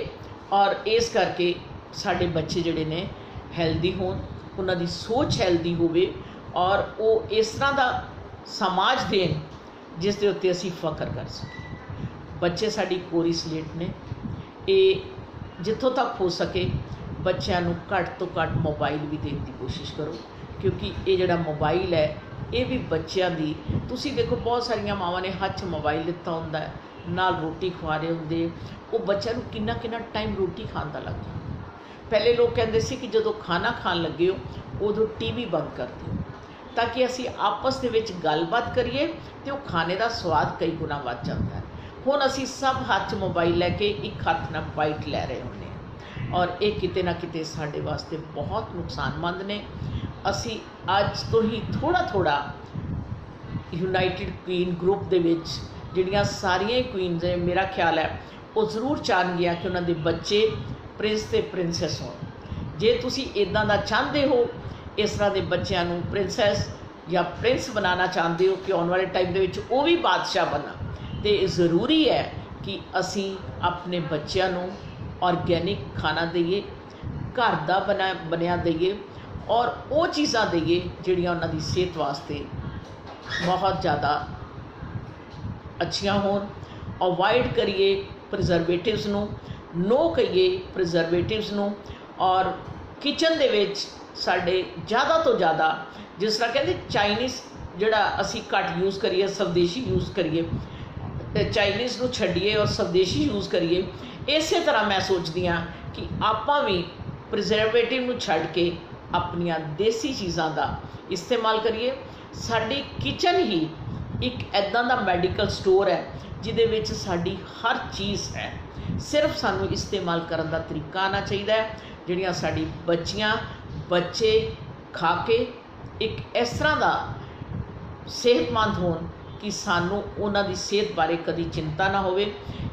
Speaker 1: और इस करके साडे बच्चे जिहड़े ने हैल्दी होण, उन्हां दी सोच हैल्दी होवे और वो इस तरह का समाज देन जिस दे उत्ते असीं फख्र कर सकें। बच्चे साडी कोरी स्लेट ने, ये जिथों तक हो सके बच्चों को घट तो घट मोबाइल भी देने की कोशिश करो, क्योंकि ये जिहड़ा मोबाइल है ये भी बच्चों की, तुसी देखो बहुत सारिया मावां ने हाथ च मोबाइल दिता हुंदा है, नाल रोटी खवा रहे होंदे, वो बच्चों को किन्ना किन्ना टाइम रोटी खाण दा लग जाता। पहले लोग कहते सी कि जदों खाना खाण लगे हो उदों टीवी बंद कर दिओ ताकि असी आपस दे विच गलबात करिए तो वो खाने का स्वाद कई गुना वध जाता है। हुण असी सब हाथ च मोबाइल लैके एक हाथ नाल बाइट लै रहे होंदे हैं और ये किते ना किते साडे वास्ते बहुत नुकसानमंद ने। असी अज तो ही थोड़ा थोड़ा यूनाइटेड क्वीन ग्रुप दे विच जिहड़ियां सारियां क्वीनस ने, मेरा ख्याल है वो जरूर चाहणगियां कि उन्हां दे बच्चे प्रिंस ते प्रिंसैस होण। जे तुसी इदां दा चाहते हो, इस तरह के बच्चों को प्रिंसैस ਜਾਂ ਪ੍ਰਿੰਸ ਬਣਾਉਣਾ ਚਾਹੁੰਦੇ ਹੋ ਕਿ ਆਉਣ ਵਾਲੇ ਟਾਈਮ ਦੇ ਵਿੱਚ ਉਹ ਵੀ ਬਾਦਸ਼ਾਹ ਬਣਾ, ਤੇ ਜ਼ਰੂਰੀ ਹੈ ਕਿ ਅਸੀਂ ਆਪਣੇ ਬੱਚਿਆਂ ਨੂੰ ਆਰਗੈਨਿਕ ਖਾਣਾ ਦੇਈਏ, घर का बनया दईए और वो चीज़ां दईए जिहड़ियां उन्हां दी सेहत वास्ते बहुत ज़्यादा अच्छियां होण। अवॉइड करिए प्रिजर्वेटिव्स नूं, नो कहिए प्रिजर्वेटिव्स नूं। और किचन दे विच साडे ज़्यादा तो ज़्यादा जिस तरह कहते चाइनीज़ जिहड़ा असीं घट यूज़ करिए, स्वदेशी यूज़ करिए, चाइनीज़ नूं छड्डिए और स्वदेशी यूज़ करिए। इस तरह मैं सोचदी हाँ कि आपां भी प्रिजर्वेटिव नूं छड्ड के अपनियां देसी चीज़ां दा इस्तेमाल करिए। साडी किचन ही एक ऐदां दा मैडिकल स्टोर है जिहदे विच साडी हर चीज़ है, सिर्फ सानूं इस्तेमाल करन दा तरीका आना चाहिए। जिहड़ियां साडी बच्चे खा के एक इस तरह दा सेहतमंद होण कि सानूं उन्हां दी सेहत बारे कदी चिंता ना होवे।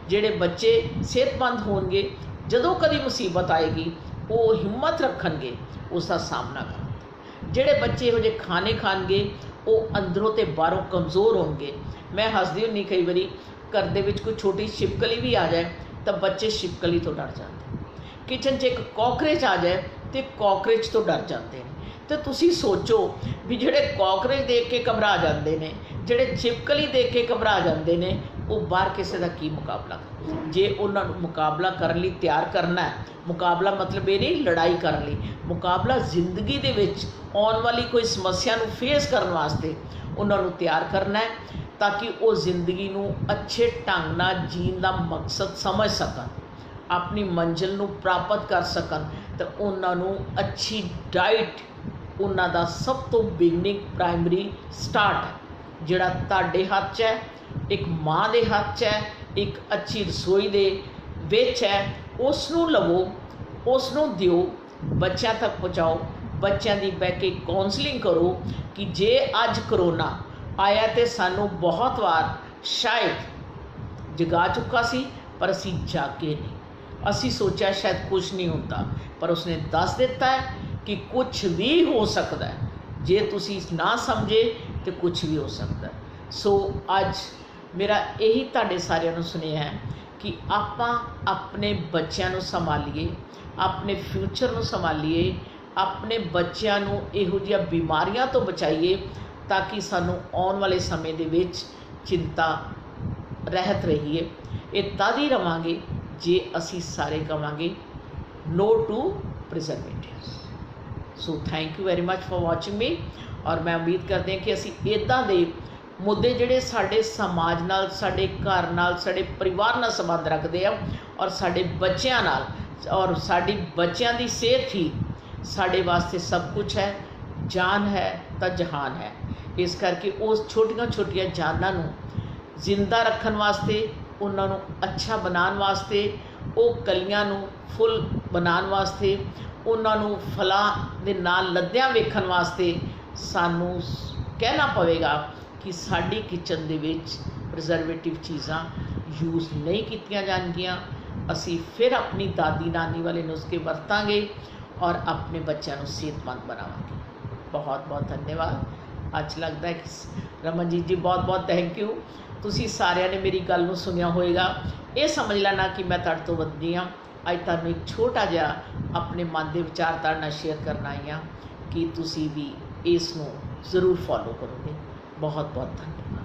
Speaker 1: जिहड़े बच्चे सेहतमंद होणगे, जदों कदी मुसीबत आएगी वो हिम्मत रखणगे उसका सामना करन। जिहड़े बच्चे इहो जिहे खाने खाणगे वो अंदरों ते बाहरों कमज़ोर होणगे। मैं हसदी हुंदी कई बारी घर दे विच कोई छोटी छिपकली भी आ जाए तो बच्चे छिपकली तो डर जाते, किचन च एक कॉकरेच आ जाए तो कॉकरेच तो डर जाते हैं। तो तुसी सोचो भी जिहड़े कॉकरेच देख के घबरा जाते हैं, जिहड़े छिपकली देख के घबरा जाते हैं, वो बाहर किसी का की मुकाबला कर। जे उन्होंने मुकाबला करने लई तैयार करना है, मुकाबला मतलब ये नहीं लड़ाई करने लई, मुकाबला जिंदगी दे विच आने वाली कोई समस्या नूं फेस करने वास्ते उन्होंने तैयार करना है, ताकि वो जिंदगी नूं अच्छे ढंग नाल जीण दा मकसद समझ सकन, अपनी मंजिल नूं प्राप्त कर सकन। तो उन्होंने अच्छी डाइट उन्हां दा सब तो बिगनिंग प्राइमरी स्टार्ट है जिहड़ा तुहाडे हाथ च है, एक माँ के हाथ च है, एक अच्छी रसोई दे विच है। उसनूं लवो, उसनूं दिओ, बच्चों तक पहुँचाओ, बच्चों की बह के काउंसलिंग करो कि जे अज करोना आया तो सानू बहुत बार शायद जगा चुका सी पर असी जागे नहीं, असी सोचा शायद कुछ नहीं होता, पर उसने दस दिता है कि कुछ भी हो सकता है। जे तुसी ना समझे तो कुछ भी हो सकता है। सो अज मेरा यही तुहाडे सारिਆਂ ਨੂੰ सुनेहा है कि आपां अपने बच्चों को संभालीए, अपने फ्यूचर को संभालीए, अपने बच्चों को इहो जिहियां बीमारियां तो बचाइए, ताकि सानू आने वाले समय दे विच चिंता रहत रहिए। ये तद ही रवांगे जे असी सारे कहांगे no to preservatives. So thank you very much for watching me. और मैं उम्मीद करते हैं कि असी इदां दे मुद्दे जिहड़े साडे समाज नाल, साडे घर नाल, साडे परिवार नाल संबंध रखते हैं और साडे बच्चों नाल, और साडी बच्चों की सेहत ही साडे वास्ते सब कुछ है। जान है तो जहान है। इस करके उस छोटिया छोटिया जानां नूं जिंदा रखने वास्ते, उन्होंने अच्छा बनाने वास्ते, वो कलियां नूं फुल बनाने वास्ते, उन्होंने फलां दे नाल लद्दियां वेखण वास्ते सानू कहना पवेगा कि साडी किचन दे विच प्रिजर्वेटिव चीज़ां यूज़ नहीं कीतियां जाणगियां। असी फिर अपनी दादी नानी वाले नुस्खे वरतांगे और अपने बच्चों को सेहतमंद बनावांगे। बहुत बहुत धन्यवाद। अज लगता है कि रमनजीत जी बहुत बहुत थैंक यू। तुसी सारिਆਂ ने मेरी गल नूं सुनिया होएगा। ये समझ लेना कि मैं तुहाडे तो वड्डी हाँ। अज तुहानूं एक छोटा जिहा अपने मन के विचार तुहाडे नाल शेयर करना आई हाँ कि तुसी भी इसनूं ज़रूर फॉलो करोगे। बहुत बहुत धन्यवाद।